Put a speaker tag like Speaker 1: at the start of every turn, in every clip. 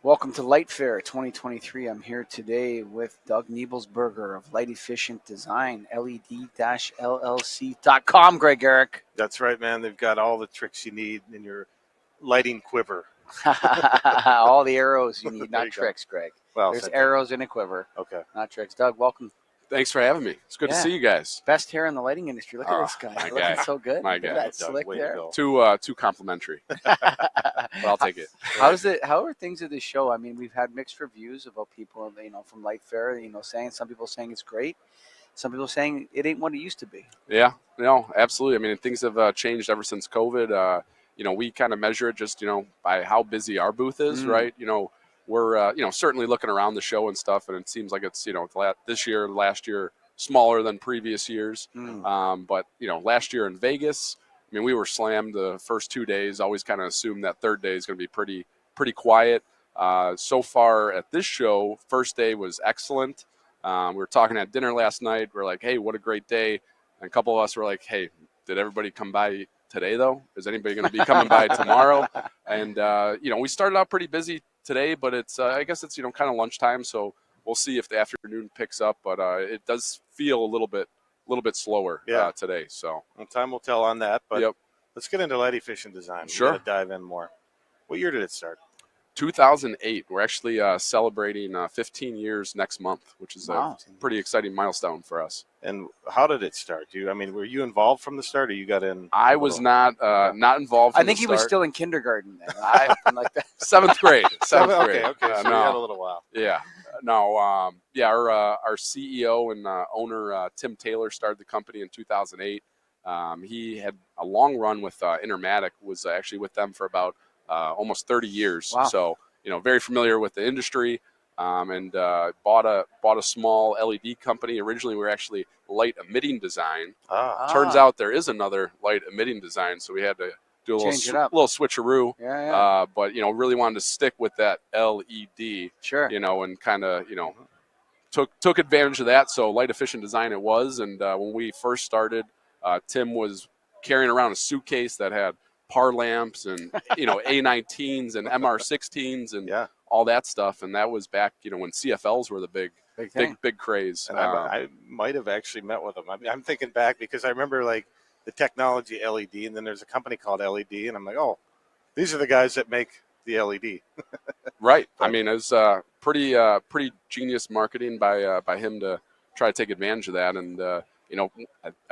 Speaker 1: Welcome to Lightfair 2023. I'm here today with Doug Niebelsberger of Light Efficient Design, LED-LLC.com. Greg Eric.
Speaker 2: That's right, man. They've got all the tricks you need in your lighting quiver.
Speaker 1: All the arrows you need, not
Speaker 2: you
Speaker 1: tricks, Greg.
Speaker 2: Well,
Speaker 1: There's arrows in a quiver,
Speaker 2: okay.
Speaker 1: not tricks. Doug, welcome.
Speaker 3: Thanks for having me. It's good to see you guys.
Speaker 1: Best hair in the lighting industry. Look at this guy.
Speaker 3: My
Speaker 1: Looking
Speaker 3: guy.
Speaker 1: so good.
Speaker 3: My
Speaker 1: Look
Speaker 3: guy.
Speaker 1: at that
Speaker 2: Doug,
Speaker 1: slick
Speaker 2: way
Speaker 1: there.
Speaker 2: to go.
Speaker 3: Too complimentary. But I'll take it.
Speaker 1: How are things at this show? I mean, we've had mixed reviews about people, from Lightfair, saying some people saying it's great, some people saying it ain't what it used to be.
Speaker 3: Yeah, no, absolutely. I mean, things have changed ever since COVID. We kind of measure it just, by how busy our booth is, right? We're, certainly looking around the show and stuff, and it seems like it's, this year, last year, smaller than previous years. But, last year in Vegas, I mean, we were slammed the first 2 days. Always kind of assumed that third day is going to be pretty quiet. So far at this show, first day was excellent. We were talking at dinner last night. We're like, hey, what a great day. And a couple of us were like, hey, did everybody come by today, though? Is anybody going to be coming by tomorrow? And, we started out pretty busy today, but it's I guess it's, kind of lunchtime. So we'll see if the afternoon picks up. But it does feel a little bit slower today. So
Speaker 2: well, time will tell on that. But let's get into light efficient design.
Speaker 3: Sure.
Speaker 2: We're going to dive in more. What year did it start?
Speaker 3: 2008. We're actually celebrating 15 years next month, which is a pretty exciting milestone for us.
Speaker 2: And how did it start? Were you involved from the start, or you got in?
Speaker 3: I was not involved.
Speaker 1: I think he was still in kindergarten then. Like that.
Speaker 3: Seventh grade. Seventh grade.
Speaker 2: Okay. So you had a little while.
Speaker 3: Yeah. No. Our CEO and owner Tim Taylor started the company in 2008. He had a long run with Intermatic. Was actually with them for about almost 30 years.
Speaker 1: Wow.
Speaker 3: So, very familiar with the industry, and bought a small LED company. Originally, we were actually light emitting design. Turns out there is another light emitting design, so we had to do a little switcheroo. But, really wanted to stick with that LED.
Speaker 1: Sure.
Speaker 3: And kind of, took advantage of that. So light efficient design it was. And when we first started, Tim was carrying around a suitcase that had PAR lamps and A19s and MR16s and all that stuff, and that was back when CFLs were the big craze.
Speaker 2: And I might have actually met with them. I'm thinking back because I remember like the technology LED, and then there's a company called LED, and I'm like, oh, these are the guys that make the LED.
Speaker 3: Right. I mean, it was pretty genius marketing by him to try to take advantage of that, and I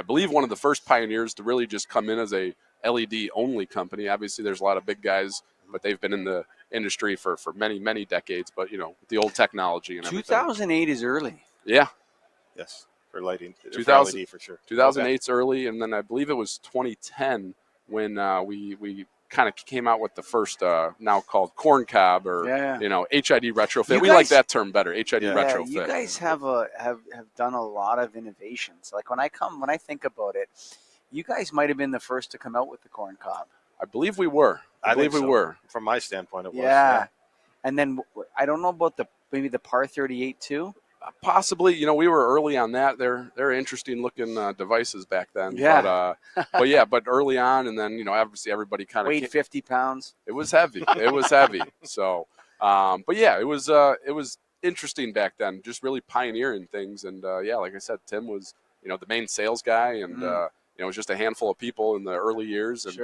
Speaker 3: believe one of the first pioneers to really just come in as a LED only company. Obviously, there's a lot of big guys, but they've been in the industry for many decades. But with the old technology and everything.
Speaker 1: 2008 is early.
Speaker 3: Yeah.
Speaker 2: Yes, for lighting.
Speaker 3: 2000,
Speaker 2: LED for sure.
Speaker 3: 2008's early, and then I believe it was 2010 when we kind of came out with the first now called corn cob or HID retrofit. We like that term better. HID retrofit.
Speaker 1: You guys have done a lot of innovations. Like when I think about it, you guys might have been the first to come out with the corn cob.
Speaker 3: I believe we were. I believe we were.
Speaker 2: From my standpoint, it was.
Speaker 1: Yeah. And then I don't know about maybe the PAR 38 too.
Speaker 3: Possibly, we were early on that. They're interesting looking devices back then.
Speaker 1: Yeah.
Speaker 3: But early on, and then obviously everybody kind of
Speaker 1: weighed 50 pounds.
Speaker 3: It was heavy. It was heavy. So, but yeah, it was interesting back then. Just really pioneering things, and like I said, Tim was the main sales guy, and it was just a handful of people in the early years, and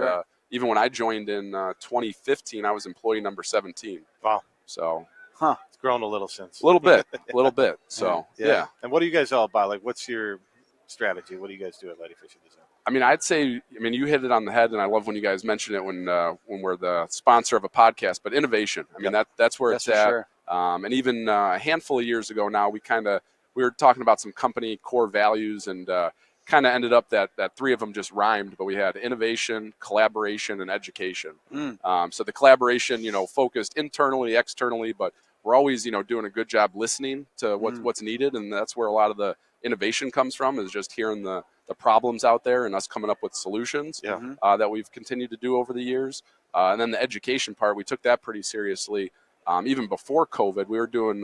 Speaker 3: even when I joined in 2015, I was employee number 17.
Speaker 2: Wow.
Speaker 3: So.
Speaker 2: It's grown a little since.
Speaker 3: A little bit. So, yeah.
Speaker 2: And what are you guys all about? Like, what's your strategy? What do you guys do at Light Efficient Design?
Speaker 3: I mean, I'd say, you hit it on the head, and I love when you guys mention it when we're the sponsor of a podcast, but innovation. I mean, that's where it's at.
Speaker 1: Sure.
Speaker 3: And even a handful of years ago now, we were talking about some company core values, and kind of ended up that three of them just rhymed, but we had innovation, collaboration, and education. So the collaboration, focused internally, externally, but we're always, doing a good job listening to what's needed, and that's where a lot of the innovation comes from, is just hearing the problems out there and us coming up with solutions that we've continued to do over the years. And then the education part, we took that pretty seriously. Even before COVID, we were doing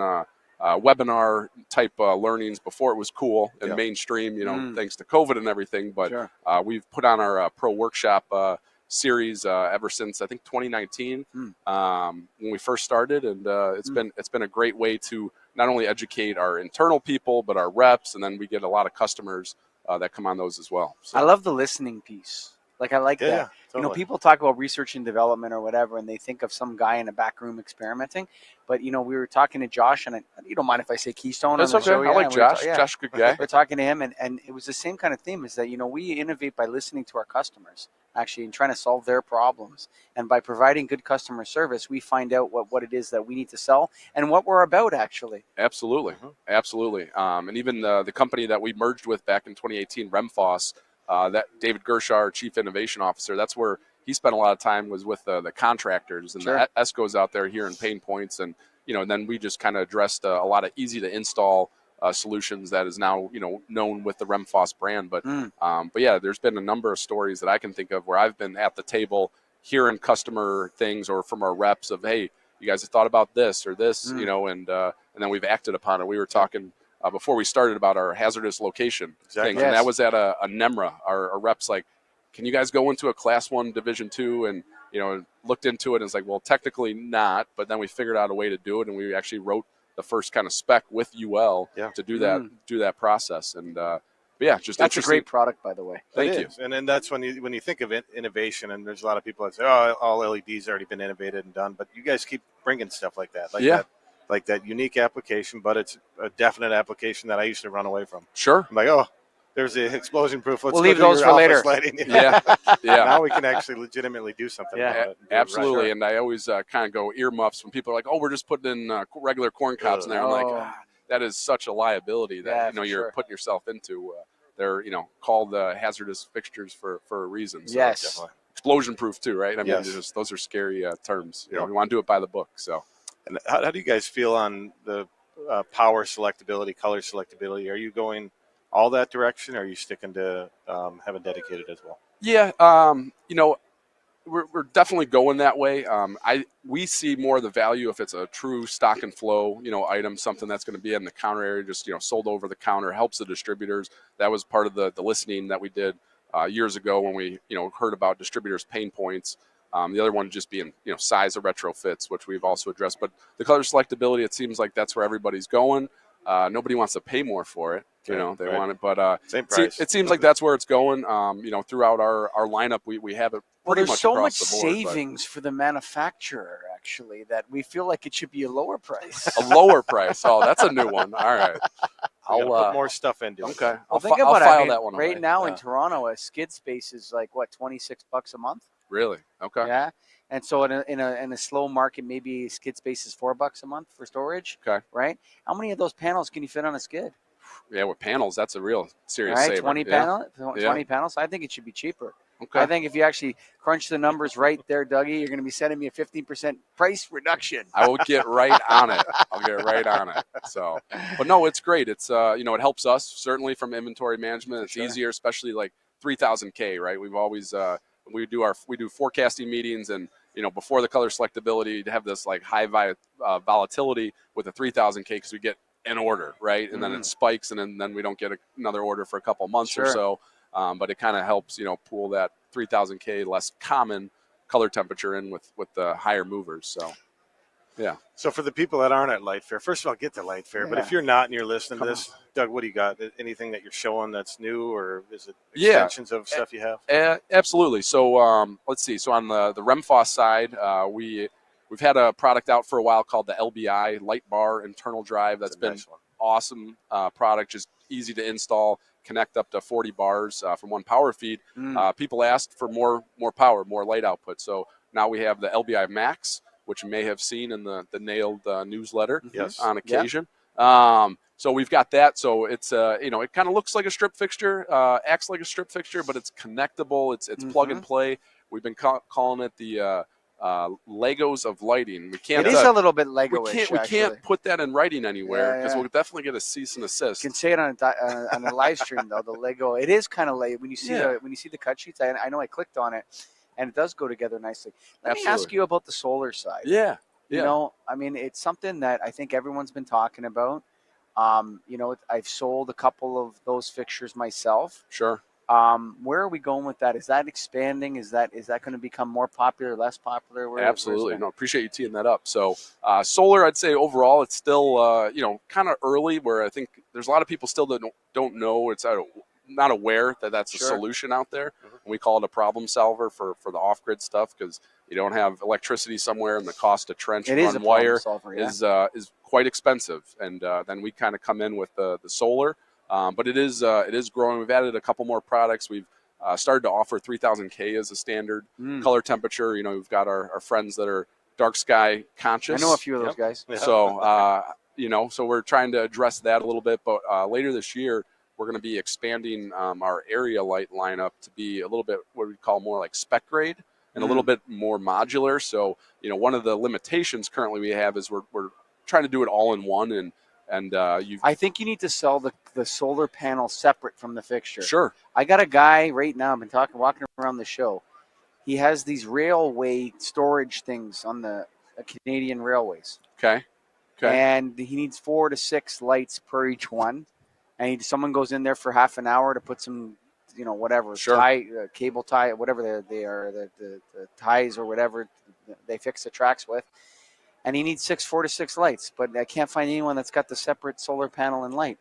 Speaker 3: webinar type learnings before it was cool and mainstream, thanks to COVID and everything. But we've put on our pro workshop series ever since I think 2019 when we first started, and it's been a great way to not only educate our internal people but our reps, and then we get a lot of customers that come on those as well. So.
Speaker 1: I love the listening piece. Like I like that.
Speaker 2: Yeah,
Speaker 1: You know,
Speaker 2: totally.
Speaker 1: people talk about research and development or whatever, and they think of some guy in a back room experimenting. But you know, we were talking to Josh, and you don't mind if I say Keystone
Speaker 3: That's
Speaker 1: on the
Speaker 3: okay.
Speaker 1: show?
Speaker 3: I like Josh.
Speaker 1: Yeah.
Speaker 3: Josh, good guy.
Speaker 1: We're talking to him, and it was the same kind of theme. Is that you know we innovate by listening to our customers actually and trying to solve their problems, and by providing good customer service, we find out what it is that we need to sell and what we're about actually.
Speaker 3: Absolutely, absolutely. And even the company that we merged with back in 2018, Remfoss, that David Gershaw, our Chief Innovation Officer, that's where he spent a lot of time was with the contractors and the ESCOs out there here in pain points, and you know, and then we just kind of addressed a lot of easy to install solutions that is now known with the Remfoss brand. But yeah, there's been a number of stories that I can think of where I've been at the table hearing customer things or from our reps of, hey, you guys have thought about this or this, and then we've acted upon it. We were talking before we started about our hazardous location thing, and that was at a NEMRA. Our reps like, can you guys go into a Class 1 Division 2 and looked into it and it's like, well, technically not, but then we figured out a way to do it, and we actually wrote the first kind of spec with UL to do that process. And yeah, just
Speaker 1: that's a great product, by the way.
Speaker 3: Thank you.
Speaker 2: And then that's when you think of innovation, and there's a lot of people that say, oh, all LEDs already been innovated and done, but you guys keep bringing stuff like that, like that unique application, but it's a definite application that I used to run away from.
Speaker 3: Sure.
Speaker 2: I'm like, oh, there's the explosion proof.
Speaker 1: We'll leave those for later.
Speaker 3: Yeah.
Speaker 2: Now we can actually legitimately do something about it.
Speaker 3: Absolutely. And I always kind of go earmuffs when people are like, oh, we're just putting in regular corn cobs in there. I'm like, that is such a liability that you're putting yourself into. They're called hazardous fixtures for a reason. So
Speaker 1: yes.
Speaker 3: Explosion proof too, right? I mean, those are scary terms. We want to do it by the book. So.
Speaker 2: And how do you guys feel on the power selectability, color selectability? Are you going all that direction, or are you sticking to having dedicated as well?
Speaker 3: Yeah, we're definitely going that way. We see more of the value if it's a true stock and flow, item, something that's going to be in the counter area, just sold over the counter, helps the distributors. That was part of the listening that we did years ago when we heard about distributors' pain points. The other one just being size of retrofits, which we've also addressed. But the color selectability, it seems like that's where everybody's going. Nobody wants to pay more for it. They want it, but
Speaker 2: same price.
Speaker 3: It seems like that's where it's going. Throughout our lineup, we have it pretty much across the board.
Speaker 1: There's so much savings for the manufacturer, actually, that we feel like it should be a lower price.
Speaker 3: A lower price. Oh, that's a new one. All right.
Speaker 2: I'll put more stuff into it.
Speaker 3: Okay.
Speaker 1: I'll file
Speaker 3: that one
Speaker 1: right
Speaker 3: away.
Speaker 1: now in Toronto, a skid space is like $26 a month.
Speaker 3: Really? Okay.
Speaker 1: Yeah. And so in a slow market, maybe skid space is $4 a month for storage.
Speaker 3: Okay.
Speaker 1: Right. How many of those panels can you fit on a skid?
Speaker 3: Yeah, with panels, that's a real serious saver.
Speaker 1: 20 panels. I think it should be cheaper.
Speaker 3: Okay.
Speaker 1: I think if you actually crunch the numbers right there, Dougie, you're going to be sending me a 15% price reduction.
Speaker 3: I will get right on it. So, but no, it's great. It's it helps us certainly from inventory management. It's easier, especially like 3000K, right? We've always we do forecasting meetings, and before the color selectability, to have this like high volatility with the 3000K because we get an order, right, and then it spikes, and then we don't get another order for a couple months or so. But it kind of helps, pool that 3000K less common color temperature in with the higher movers. So, yeah.
Speaker 2: So for the people that aren't at Lightfair, first of all, get to Lightfair. Yeah. But if you're not and you're listening to this, Doug, what do you got? Anything that you're showing that's new, or is it extensions of stuff you have?
Speaker 3: Absolutely. So let's see. So on the Remfoss side, we've had a product out for a while called the LBI Light Bar Internal Drive. That's been nice awesome product, just easy to install. Connect up to 40 bars from one power feed. People asked for more power, more light output. So now we have the LBI Max, which you may have seen in the Nailed newsletter on occasion. So we've got that. So it's it kind of looks like a strip fixture, acts like a strip fixture, but it's connectable. It's plug and play. We've been calling it the Legos of lighting. We can't.
Speaker 1: It is a little bit Lego-ish.
Speaker 3: We can't put that in writing anywhere because we'll definitely get a cease and assist.
Speaker 1: You can say it on a live stream though. The Lego. It is kind of like when you see the cut sheets. I know I clicked on it, and it does go together nicely. Let me ask you about the solar side.
Speaker 3: Yeah.
Speaker 1: I mean, it's something that I think everyone's been talking about. I've sold a couple of those fixtures myself.
Speaker 3: Sure.
Speaker 1: Where are we going with that? Is that expanding? Is that going to become more popular, less popular?
Speaker 3: Absolutely. No, appreciate you teeing that up. So solar, I'd say overall, it's still, kind of early where I think there's a lot of people still that don't know. It's not aware that that's a solution out there. And we call it a problem solver for the off-grid stuff because you don't have electricity somewhere and the cost to trench and run wire is quite expensive. And then we kind of come in with the solar. But it is growing. We've added a couple more products. We've started to offer 3000K as a standard color temperature. We've got our friends that are dark sky conscious.
Speaker 1: I know a few of those guys.
Speaker 3: So, so we're trying to address that a little bit. But later this year, we're going to be expanding our area light lineup to be a little bit what we call more like spec grade and a little bit more modular. So, one of the limitations currently we have is we're trying to do it all in one and
Speaker 1: I think you need to sell the solar panel separate from the fixture.
Speaker 3: Sure.
Speaker 1: I got a guy right now. I've been walking around the show. He has these railway storage things on the Canadian railways.
Speaker 3: Okay.
Speaker 1: And he needs 4 to 6 lights per each one. And someone goes in there for half an hour to put some, whatever, cable tie, whatever they are, the ties or whatever they fix the tracks with. And he needs 4 to 6 lights, but I can't find anyone that's got the separate solar panel and light.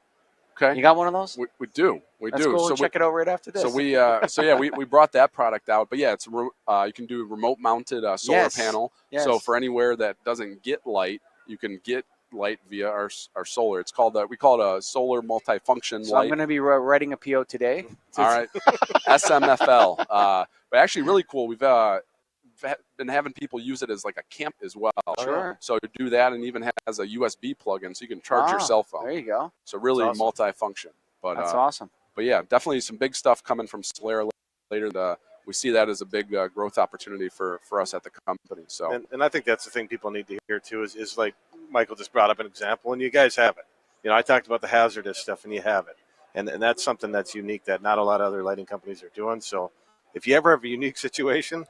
Speaker 3: Okay.
Speaker 1: You got one of those?
Speaker 3: We do.
Speaker 1: Let's go and check it out right after this.
Speaker 3: So we brought that product out, but it's you can do remote mounted solar panel.
Speaker 1: Yes.
Speaker 3: So for anywhere that doesn't get light, you can get light via our solar. It's called we call it a solar multifunction light.
Speaker 1: I'm going to be writing a PO today.
Speaker 3: All right. SMFL. But actually really cool. We've been having people use it as like a camp as well.
Speaker 1: Sure.
Speaker 3: So to do that, and even has a USB plug-in, so you can charge your cell phone.
Speaker 1: There you go.
Speaker 3: So really multi-function. But
Speaker 1: that's awesome.
Speaker 3: But yeah, definitely some big stuff coming from Solera later. We see that as a big growth opportunity for us at the company. So
Speaker 2: and I think that's the thing people need to hear too is like Michael just brought up an example, and you guys have it. I talked about the hazardous stuff, and you have it, and that's something that's unique that not a lot of other lighting companies are doing. So if you ever have a unique situation,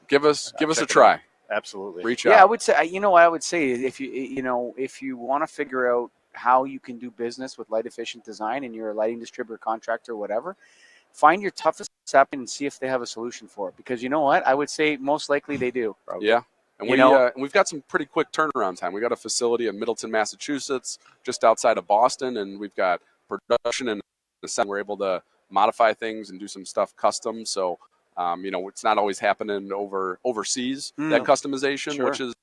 Speaker 3: give us a try.
Speaker 2: Absolutely.
Speaker 3: Reach out.
Speaker 1: Yeah, I would say. I would say if you want to figure out how you can do business with light efficient design and you're a lighting distributor, contractor, whatever, find your toughest app and see if they have a solution for it. Because you know what, I would say most likely they do.
Speaker 3: Probably. Yeah, and we've got some pretty quick turnaround time. We got a facility in Middleton, Massachusetts, just outside of Boston, and we've got production and we're able to modify things and do some stuff custom. So. It's not always happening overseas that customization,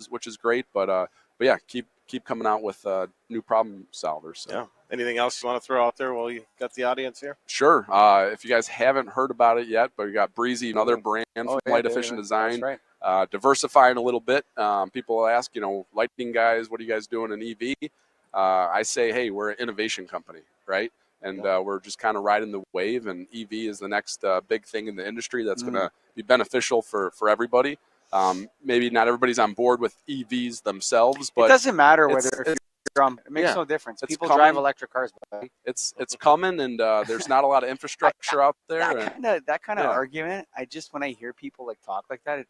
Speaker 3: which is great. But yeah, keep coming out with new problem solvers. So.
Speaker 2: Yeah. Anything else you want to throw out there while you got the audience here?
Speaker 3: Sure. If you guys haven't heard about it yet, but we got Breezy, another brand from Light Efficient Design.
Speaker 1: That's right.
Speaker 3: Diversifying a little bit. People ask, lighting guys, what are you guys doing in EV? I say, hey, we're an innovation company, right? And we're just kind of riding the wave, and EV is the next big thing in the industry that's going to be beneficial for everybody. Maybe not everybody's on board with EVs themselves, but
Speaker 1: it doesn't matter whether you're on. It makes no difference. People drive electric cars, buddy.
Speaker 3: It's coming, and there's not a lot of infrastructure out there.
Speaker 1: That kind of argument, when I hear people talk like that,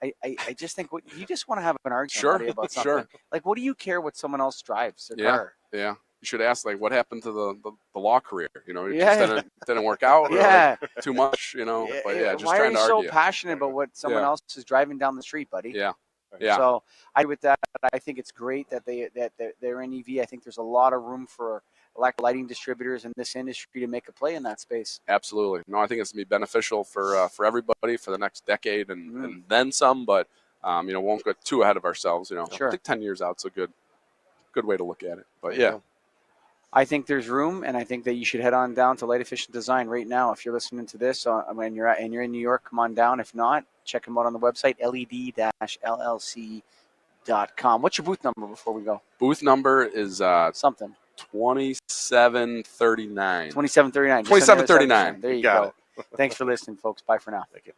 Speaker 1: I just think you just want to have an argument about something.
Speaker 3: Sure.
Speaker 1: Like, what do you care what someone else drives their car?
Speaker 3: Yeah. You should ask, what happened to the law career? It just didn't work out.
Speaker 1: Yeah.
Speaker 3: Or too much, But just
Speaker 1: why
Speaker 3: trying to argue.
Speaker 1: Why are you so passionate about what someone else is driving down the street, buddy?
Speaker 3: Yeah.
Speaker 1: So with that, I think it's great that they're in EV. I think there's a lot of room for lighting distributors in this industry to make a play in that space.
Speaker 3: Absolutely. No, I think it's going to be beneficial for everybody for the next decade and then some. But won't get too ahead of ourselves.
Speaker 1: Sure.
Speaker 3: I think 10 years out's a good way to look at it. But yeah.
Speaker 1: I think there's room, and I think that you should head on down to Light Efficient Design right now. If you're listening to this, when you're in New York, come on down. If not, check them out on the website, led-llc.com. What's your booth number before we go?
Speaker 3: Booth number is
Speaker 1: 2739.
Speaker 3: 2739.
Speaker 1: 2739. There you go.
Speaker 2: It.
Speaker 1: Thanks for listening, folks. Bye for now.
Speaker 2: Thank you.